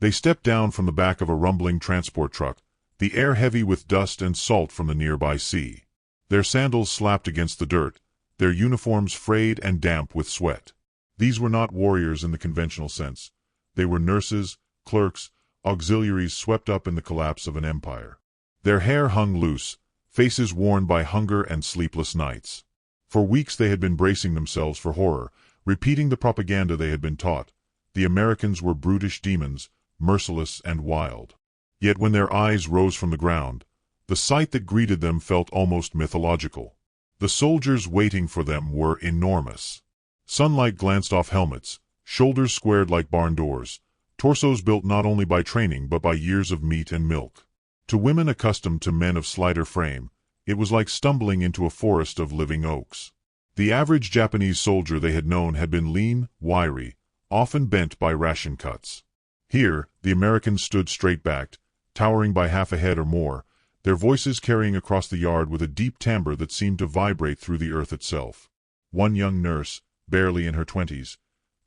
They stepped down from the back of a rumbling transport truck, the air heavy with dust and salt from the nearby sea. Their sandals slapped against the dirt, their uniforms frayed and damp with sweat. These were not warriors in the conventional sense. They were nurses, clerks, auxiliaries swept up in the collapse of an empire. Their hair hung loose, faces worn by hunger and sleepless nights. For weeks they had been bracing themselves for horror, repeating the propaganda they had been taught. The Americans were brutish demons, merciless and wild. Yet when their eyes rose from the ground, the sight that greeted them felt almost mythological. The soldiers waiting for them were enormous. Sunlight glanced off helmets, shoulders squared like barn doors, torsos built not only by training but by years of meat and milk. To women accustomed to men of slighter frame, it was like stumbling into a forest of living oaks. The average Japanese soldier they had known had been lean, wiry, often bent by ration cuts. Here, the Americans stood straight-backed, towering by half a head or more, their voices carrying across the yard with a deep timbre that seemed to vibrate through the earth itself. One young nurse, barely in her 20s,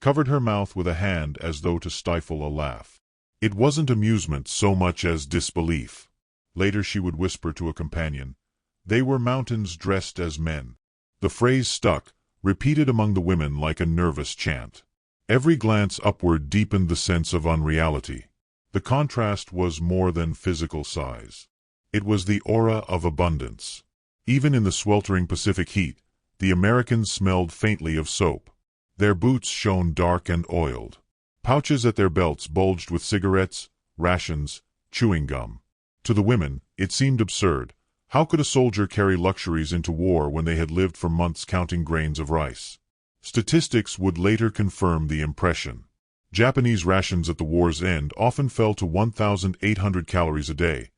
covered her mouth with a hand as though to stifle a laugh. It wasn't amusement so much as disbelief. Later she would whisper to a companion, "They were mountains dressed as men." The phrase stuck, repeated among the women like a nervous chant. Every glance upward deepened the sense of unreality. The contrast was more than physical size. It was the aura of abundance. Even in the sweltering Pacific heat, the Americans smelled faintly of soap. Their boots shone dark and oiled. Pouches at their belts bulged with cigarettes, rations, chewing gum. To the women, it seemed absurd. How could a soldier carry luxuries into war when they had lived for months counting grains of rice? Statistics would later confirm the impression. Japanese rations at the war's end often fell to 1,800 calories a day,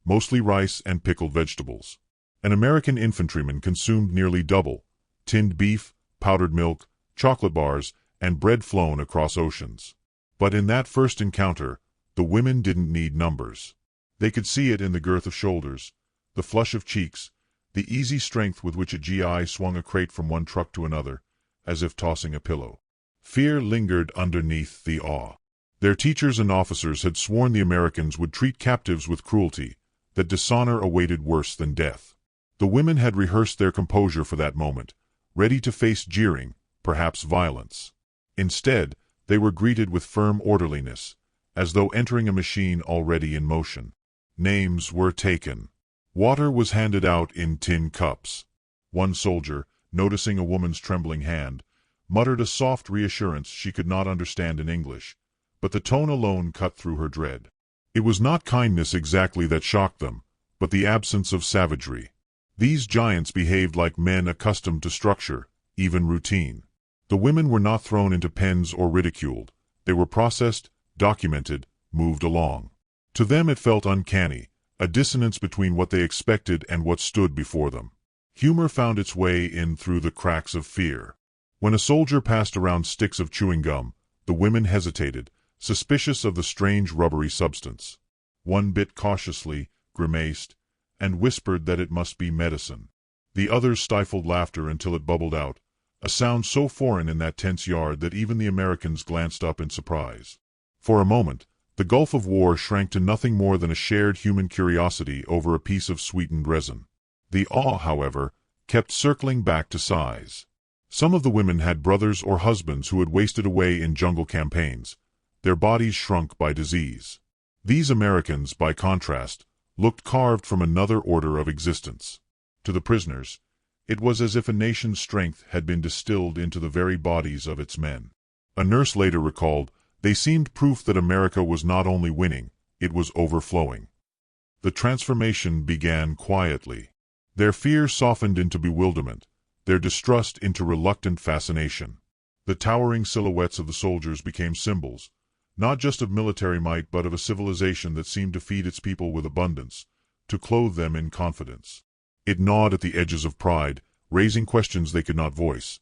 mostly rice and pickled vegetables. An American infantryman consumed nearly double: tinned beef, powdered milk, chocolate bars, and bread flown across oceans. But in that first encounter, the women didn't need numbers. They could see it in the girth of shoulders, the flush of cheeks, the easy strength with which a GI swung a crate from one truck to another, as if tossing a pillow. Fear lingered underneath the awe. Their teachers and officers had sworn the Americans would treat captives with cruelty, that dishonor awaited worse than death. The women had rehearsed their composure for that moment, ready to face jeering, perhaps violence. Instead, they were greeted with firm orderliness, as though entering a machine already in motion. Names were taken. Water was handed out in tin cups. One soldier, noticing a woman's trembling hand, muttered a soft reassurance she could not understand in English, but the tone alone cut through her dread. It was not kindness exactly that shocked them, but the absence of savagery. These giants behaved like men accustomed to structure, even routine. The women were not thrown into pens or ridiculed. They were processed, documented, moved along. To them it felt uncanny, a dissonance between what they expected and what stood before them. Humor found its way in through the cracks of fear. When a soldier passed around sticks of chewing gum, the women hesitated, suspicious of the strange rubbery substance. One bit cautiously, grimaced, and whispered that it must be medicine. The others stifled laughter until it bubbled out, a sound so foreign in that tense yard that even the Americans glanced up in surprise. For a moment, the gulf of war shrank to nothing more than a shared human curiosity over a piece of sweetened resin. The awe, however, kept circling back to size. Some of the women had brothers or husbands who had wasted away in jungle campaigns, their bodies shrunk by disease. These Americans, by contrast, looked carved from another order of existence. To the prisoners, it was as if a nation's strength had been distilled into the very bodies of its men. A nurse later recalled, "They seemed proof that America was not only winning, it was overflowing." The transformation began quietly. Their fear softened into bewilderment, their distrust into reluctant fascination. The towering silhouettes of the soldiers became symbols, not just of military might but of a civilization that seemed to feed its people with abundance, to clothe them in confidence. It gnawed at the edges of pride, raising questions they could not voice.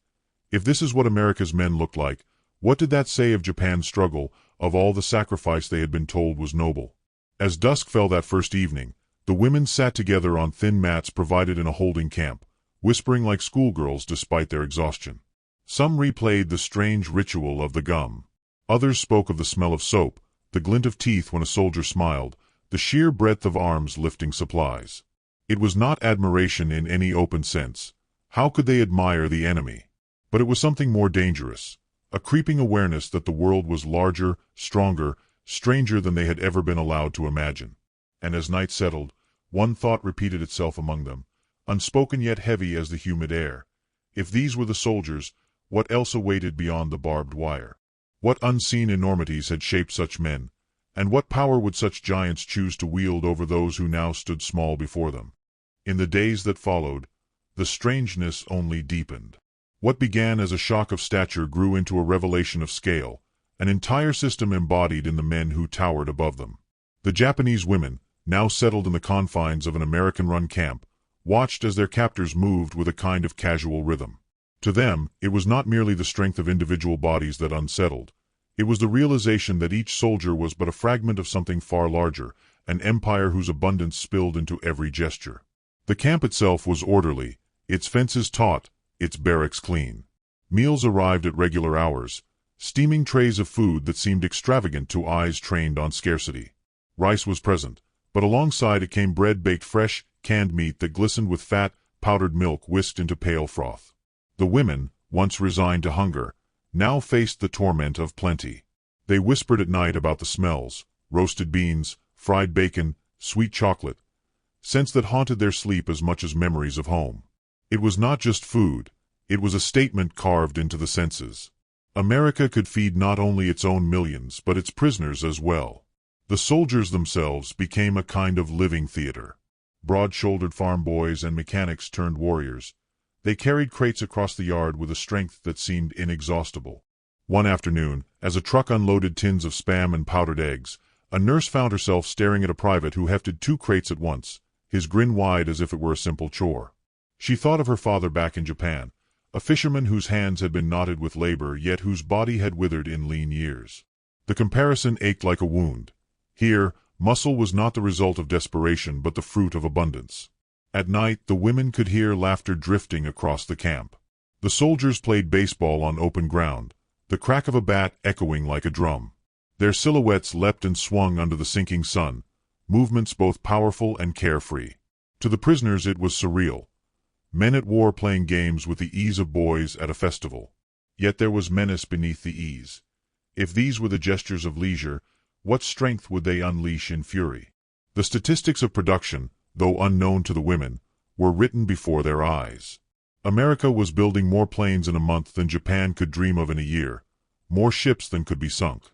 If this is what America's men looked like, what did that say of Japan's struggle, of all the sacrifice they had been told was noble? As dusk fell that first evening, the women sat together on thin mats provided in a holding camp, whispering like schoolgirls despite their exhaustion. Some replayed the strange ritual of the gum. Others spoke of the smell of soap, the glint of teeth when a soldier smiled, the sheer breadth of arms lifting supplies. It was not admiration in any open sense. How could they admire the enemy? But it was something more dangerous, a creeping awareness that the world was larger, stronger, stranger than they had ever been allowed to imagine. And as night settled, one thought repeated itself among them, unspoken yet heavy as the humid air. If these were the soldiers, what else awaited beyond the barbed wire? What unseen enormities had shaped such men, and what power would such giants choose to wield over those who now stood small before them? In the days that followed, the strangeness only deepened. What began as a shock of stature grew into a revelation of scale, an entire system embodied in the men who towered above them. The Japanese women, now settled in the confines of an American-run camp, watched as their captors moved with a kind of casual rhythm. To them, it was not merely the strength of individual bodies that unsettled. It was the realization that each soldier was but a fragment of something far larger, an empire whose abundance spilled into every gesture. The camp itself was orderly, its fences taut, its barracks clean. Meals arrived at regular hours, steaming trays of food that seemed extravagant to eyes trained on scarcity. Rice was present, but alongside it came bread baked fresh, canned meat that glistened with fat, powdered milk whisked into pale froth. The women, once resigned to hunger, now faced the torment of plenty. They whispered at night about the smells, roasted beans, fried bacon, sweet chocolate, scents that haunted their sleep as much as memories of home. It was not just food, it was a statement carved into the senses. America could feed not only its own millions but its prisoners as well. The soldiers themselves became a kind of living theater. Broad-shouldered farm boys and mechanics turned warriors. They carried crates across the yard with a strength that seemed inexhaustible. One afternoon, as a truck unloaded tins of Spam and powdered eggs, a nurse found herself staring at a private who hefted 2 crates at once, his grin wide as if it were a simple chore. She thought of her father back in Japan, a fisherman whose hands had been knotted with labor yet whose body had withered in lean years. The comparison ached like a wound. Here, muscle was not the result of desperation but the fruit of abundance. At night, the women could hear laughter drifting across the camp. The soldiers played baseball on open ground, the crack of a bat echoing like a drum. Their silhouettes leapt and swung under the sinking sun, movements both powerful and carefree. To the prisoners it was surreal. Men at war playing games with the ease of boys at a festival. Yet there was menace beneath the ease. If these were the gestures of leisure, what strength would they unleash in fury? The statistics of production, though unknown to the women, were written before their eyes. America was building more planes in a month than Japan could dream of in a year, more ships than could be sunk.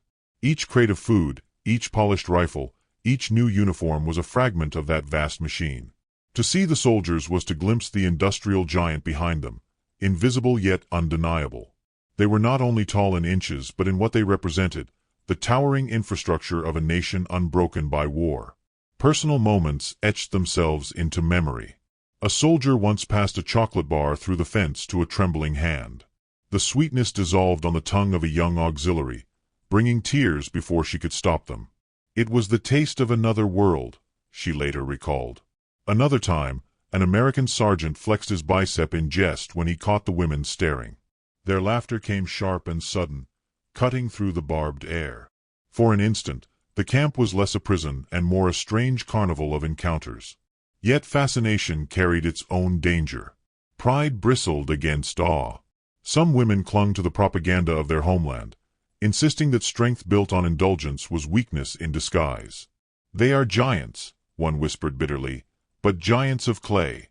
Each crate of food, each polished rifle, each new uniform was a fragment of that vast machine. To see the soldiers was to glimpse the industrial giant behind them, invisible yet undeniable. They were not only tall in inches but in what they represented, the towering infrastructure of a nation unbroken by war. Personal moments etched themselves into memory. A soldier once passed a chocolate bar through the fence to a trembling hand. The sweetness dissolved on the tongue of a young auxiliary, bringing tears before she could stop them. It was the taste of another world, she later recalled. Another time, an American sergeant flexed his bicep in jest when he caught the women staring. Their laughter came sharp and sudden, cutting through the barbed air. For an instant, the camp was less a prison and more a strange carnival of encounters. Yet fascination carried its own danger. Pride bristled against awe. Some women clung to the propaganda of their homeland, insisting that strength built on indulgence was weakness in disguise. "They are giants," one whispered bitterly, "but giants of clay."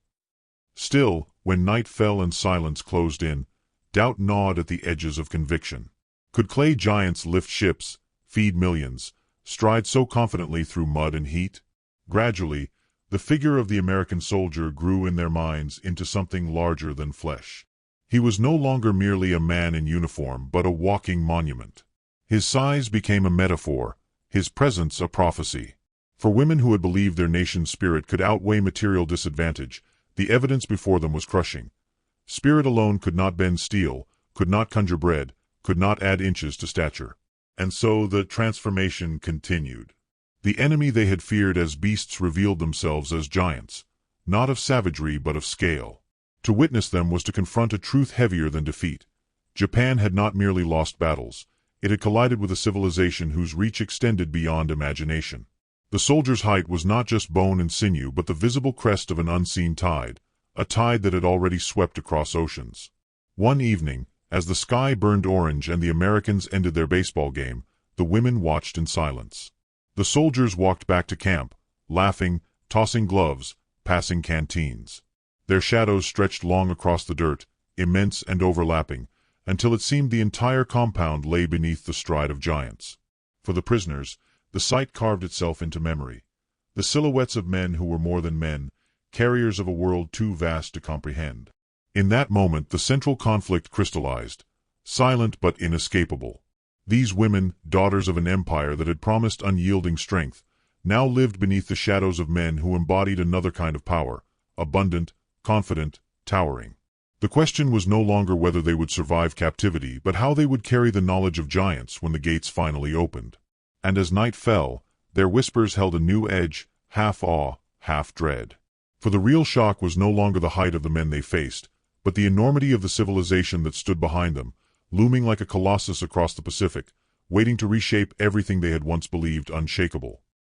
Still, when night fell and silence closed in, doubt gnawed at the edges of conviction. Could clay giants lift ships, feed millions, stride so confidently through mud and heat? Gradually, the figure of the American soldier grew in their minds into something larger than flesh. He was no longer merely a man in uniform, but a walking monument. His size became a metaphor, his presence a prophecy. For women who had believed their nation's spirit could outweigh material disadvantage, the evidence before them was crushing. Spirit alone could not bend steel, could not conjure bread, could not add inches to stature. And so the transformation continued. The enemy they had feared as beasts revealed themselves as giants, not of savagery but of scale. To witness them was to confront a truth heavier than defeat. Japan had not merely lost battles, It had collided with a civilization whose reach extended beyond imagination. The soldier's height was not just bone and sinew but the visible crest of an unseen tide, a tide that had already swept across oceans. One evening, as the sky burned orange and the Americans ended their baseball game, the women watched in silence. The soldiers walked back to camp, laughing, tossing gloves, passing canteens. Their shadows stretched long across the dirt, immense and overlapping, until it seemed the entire compound lay beneath the stride of giants. For the prisoners, the sight carved itself into memory. The silhouettes of men who were more than men, carriers of a world too vast to comprehend. In that moment the central conflict crystallized, silent but inescapable. These women, daughters of an empire that had promised unyielding strength, now lived beneath the shadows of men who embodied another kind of power, abundant, confident, towering. The question was no longer whether they would survive captivity, but how they would carry the knowledge of giants when the gates finally opened. And as night fell, their whispers held a new edge, half awe, half dread. For the real shock was no longer the height of the men they faced, but the enormity of the civilization that stood behind them, looming like a colossus across the Pacific, waiting to reshape everything they had once believed unshakable.